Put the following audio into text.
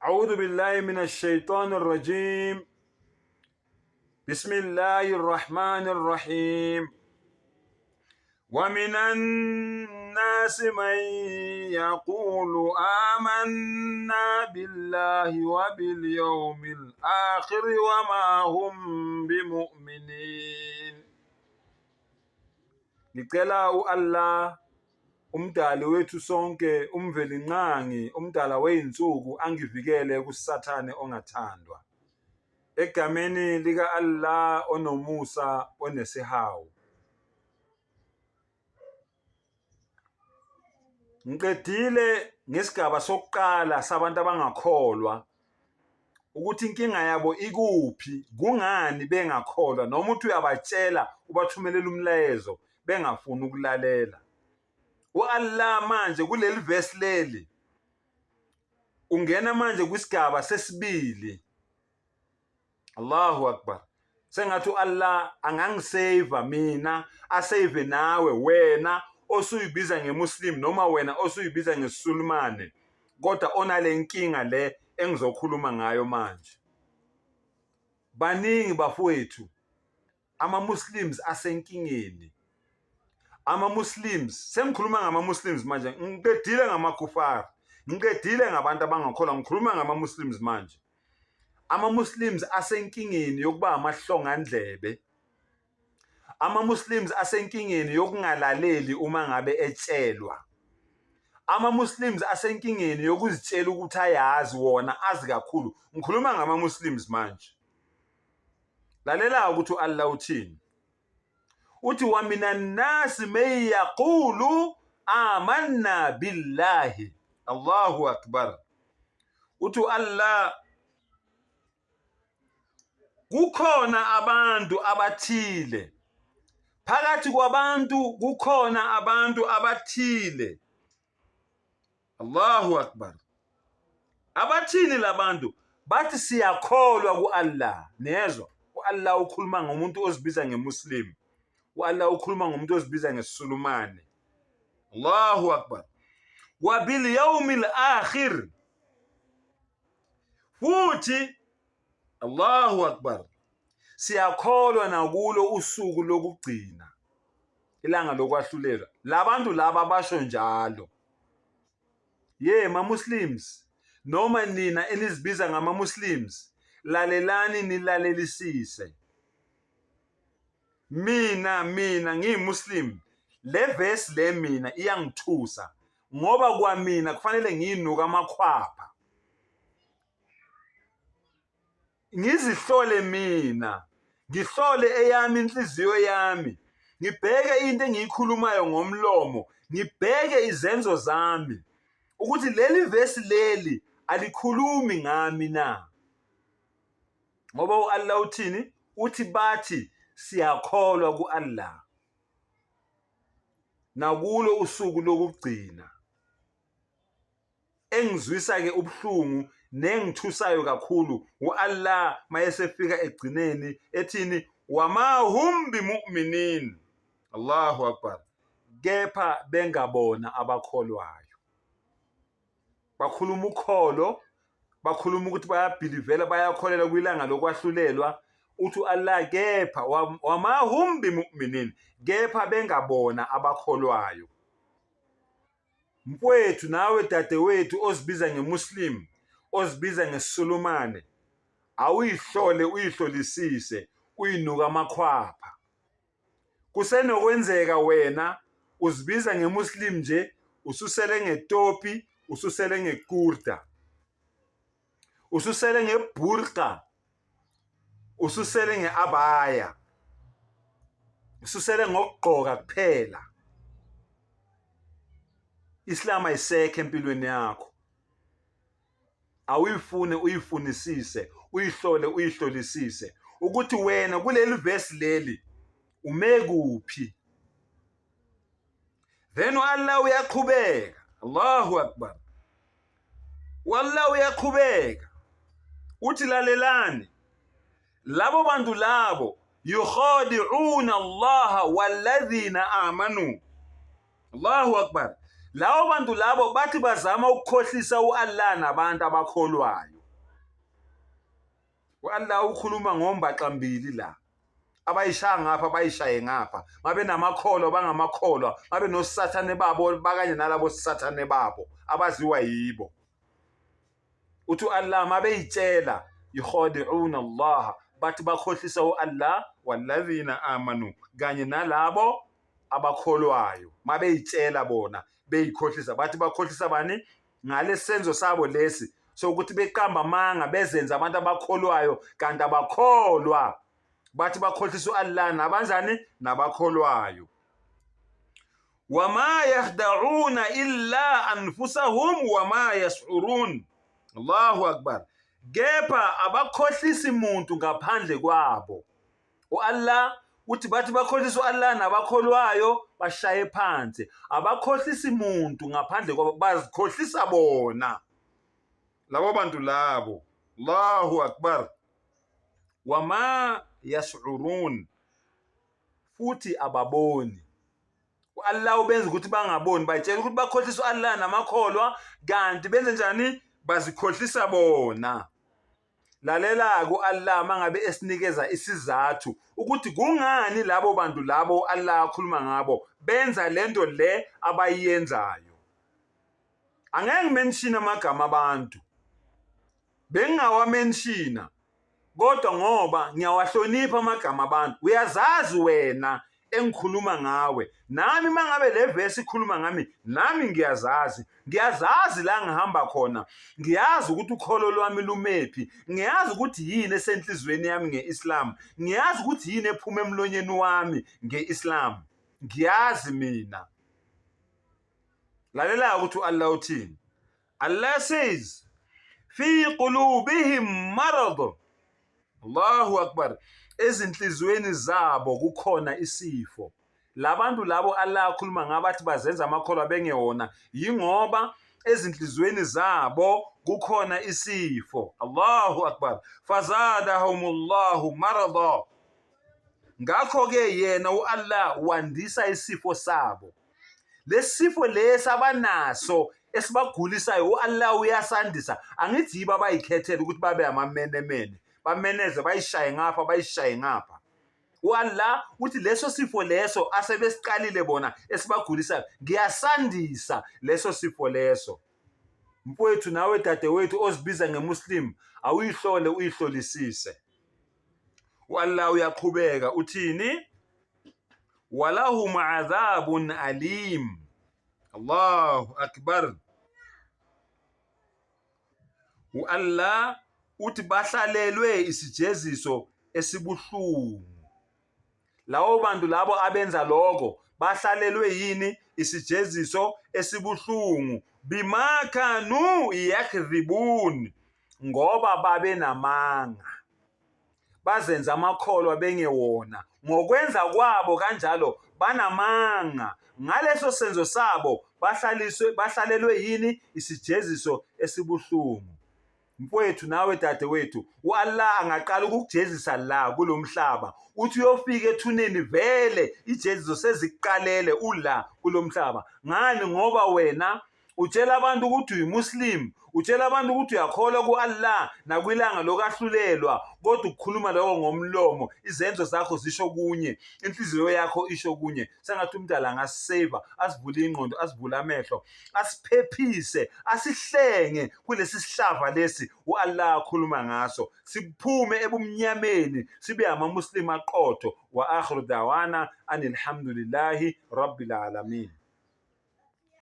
أعوذ بالله من الشيطان الرجيم. بسم الله الرحمن الرحيم. ومن الناس من يقول آمنا بالله وباليوم الآخر وما هم بمؤمنين. Ngicela Allah umdali wethu sonke, umvelinqangi, umdala weinsuku, angivikele kusathane ongathandwa. Egameni lika Allah onomusa onesihawu. Ngiqedile ngesigaba sokuqala sabantu abangakholwa ukuthi inkinga yabo ikuphi, kungani bengakholwa, noma uthi uyabatshela ubathumelela umlayezo bengafuni ukulalela. Allah manje kuleli verse leli ungena manje kwisigaba sesibili. Allahu Akbar. Sengathi Allah angangisave mina, asave nawe wena osuyibiza ngemuslim noma wena osuyibiza ngesulumane, kodwa onale nkinga le engizokhuluma ngayo manje. Baningi bafowethu ama-Muslims asenkingeni. Ama-Muslims, sengikhuluma ngama-Muslims manje, ngiqedile ngamakufari, ngiqedile ngabantu abangakholwa, ngikhuluma ngama-Muslims manje. Ama-Muslims asenkingeni yokuba amahlongandlebe. Ama-Muslims asenkingeni yokungalaleli uma ngabe etshelwa. Ama-Muslims asenkingeni yokuzitshela ukuthi ayazi wona, azi kakhulu. Ngikhuluma ngama-Muslims manje. Lalela ukuthi Allah uthini. Uthi wa minan nasi man yaqulu amanna billahi. Allahu Akbar. Uthi Allah kukhona abantu abathile. Phakathi kwabantu kukhona abantu abathile. Allahu Akbar. Abathini labantu? Bathi siyakholwa ku-Allah. Nezwa, u-Allah ukhuluma ngomuntu ozibiza ngemuslim. U-Allah ukhuluma ngomuntu ozibiza ngesulumane. Allahu Akbar. Wa bil yawmil akhir. Futhi Allahu Akbar, siyakholwa nakulo usuku lokugcina, ilanga lokwahlulelwa. Labantu laba basho njalo. Ma-Muslims, noma nina enizibiza ngama-Muslims, lalelani nilalelisise. Mina ngiyimuslim, le verse le mina iyangithusa, ngoba kwa mina kufanele ngiyinuka amakhwapha. Ngizihlole mina, ngihlole eyami inhliziyo yami, ngibheke into engiyikhulumayo ngomlomo, ngibheke izenzo zami, ukuthi leli verse leli alikhulumi ngami na. Ngoba u-Allah uthini? Uthi bathi siyakholwa ku-Allah nakulo usuku lokugcina. Engizwisa-ke ubuhlungu nengithusayo kakhulu u-Allah mayesefika egcineni ethini wama hum bimu'minin. Allahu Akbar. Kepha bengabona abakholwayo. Bakhuluma ukholo, bakhuluma ukuthi bayabhilivela, bayakholela kwilanga lokwahlulelwa. Uthi Allah kepha wama hum bimu'minin, kepha bengabona abakholwayo. Mfowethu nawe dadewethu ozibiza ngemuslim, ozibiza ngesulumane, awuyihlole uyihlolisise, uyinuka amakhwapha. Kusenokwenzeka wena uzibiza ngemuslim nje, ususele ngetopi, ususele ngekurda, ususele ngeburqa, ususele ngeabaya, ususele ngokugqoka kuphela. Islam ayisekho empilweni yakho. Awuyifune uyifunisise, uyihlole uyihlolisise ukuthi wena kuleli verse leli ume kuphi. Then Allah uyaqhubeka. Allahu Akbar. Wallahu uyaqhubeka. Uthi lalelani, labo bantu labo yukhadi'una Allah walladhina amanu. Allahu Akbar. Lawo bantu labo bathi bazama ukukhohlisa u-Allah nabantu abakholwayo. u-Allah ukhuluma ngombaxambili la abayishaya ngapha bayishaye ngapha, mabe namakholwa bangamakholwa, mabe nosathane babo bakanye nalabo sathane babo abaziwa yibo. Uthi u-Allah mabeyitshela yukhadi'una Allah, bathi bakhohlisa u-Allah walladhina amanu, kanye nalabo abakholwayo. Mabeyitshela bona beyikhohlisa, bathi bakhohlisa bani? Ngalesenzo sabo lesi sokuthi beqamba amanga bezenza abantu abakholwayo kanti abakholwa. Bathi bakhohlisa u-Allah nabanjani? Nabakholwayo. Wama yakhda'una illa anfusahum wama yash'urun. Allahu akbar. Kepha abakhohlisi muntu ngaphandle kwabo. U-Allah uthi bathi bakhohlisa u-Allah nabakholwayo bashaye phansi. Abakhohlisi muntu ngaphandle kwabo, bazikhohlisa bona labo bantu labo. Allahu akbar. Wama yash'urun, futhi ababoni. U-Allah ubenza ukuthi bangaboni, bayitshela ukuthi bakhohlisa u-Allah namakholwa kanti benze njani? Bazikhohlisa bona. Lalela ku-Allah mangabe esinikeza isizathu ukuthi kungani labo bantu labo Allah akhuluma ngabo benza lento le abayenzayo. Angeke ngimenshina amagama abantu, bengingawamenshina, kodwa ngoba ngiyawahlonipha amagama abantu. Uyazazi wena engikhuluma ngawe, nami mangabe le verse ikhuluma ngami, nami ngiyazazi la ngihamba khona, ngiyazi ukuthi ukholo lwami lumephi, ngiyazi ukuthi yini esenhlizweni yami ngeIslam, ngiyazi ukuthi yini ephuma emlonyeni wami ngeIslam, ngiyazi mina. Lalela ukuthi Allah uthini. Allah says fi qulubihim marad. Allahu akbar. Ezinhlizweni zabo kukhona isifo. Labantu labo Allah akhuluma ngabathi bazenza amakholwa bengewona, yingoba ezinhlizweni zabo kukhona isifo. Allahu akbar. Fazadahumullahu marada. Ngakho ke yena u-Allah wandisa isifo sabo. Lesifo lesi abanaso esibagulisayo u-Allah uyasandisa. Angithi yibo abayikhethela ukuthi babe amamenemene, bameneze bayishaye ngapha bayishaye ngapha. U-Allah uthi leso sifo leso asebesiqalile bona esibagulisayo, ngiyasandisa leso sifo leso. Mfowethu nawe dadewethu ozibiza ngemuslim, awuyihlole uyihlolisise. U-Allah uyaqhubeka uthini? Walahum adhabun alim. Allahu akbar. U-Allah uthi bahlalelwe isijeziso esibuhlungu. Lawo bantu labo abenza lokho bahlalelwe yini? Isijeziso esibuhlungu. Bima kanu yakdhibun, ngoba babe namanga, bazenza amakholwa bengewona, ngokwenza kwabo kanjalo banamanga. Ngaleso senzo sabo bahlalelwe yini? Isijeziso esibuhlungu. Mfowethu nawe dadewethu, u-Allah angaqala ukukujezisa la kulomhlaba, uthi uyofika ethuneni vele ijeziso seziqalele ula kulomhlaba. Ngani? Ngoba wena utshela abantu ukuthi uyimuslim, utshela abantu ukuthi uyakholwa ku-Allah nakwilanga lokwahlulelwa, kodwa ukukhuluma lokho ngomlomo, izenzo zakho zisho kunye, inhliziyo yakho isho kunye. Sengathi umdala angasiseva, asivule ingqondo, asivule amehlo, asiphephise, asihlenge kulesi sihlava lesi u-Allah akhuluma ngaso, siphume ebumnyameni sibe amamuslim aqotho. Wa akhiru dawana anilhamdulillahi rabbil alamin.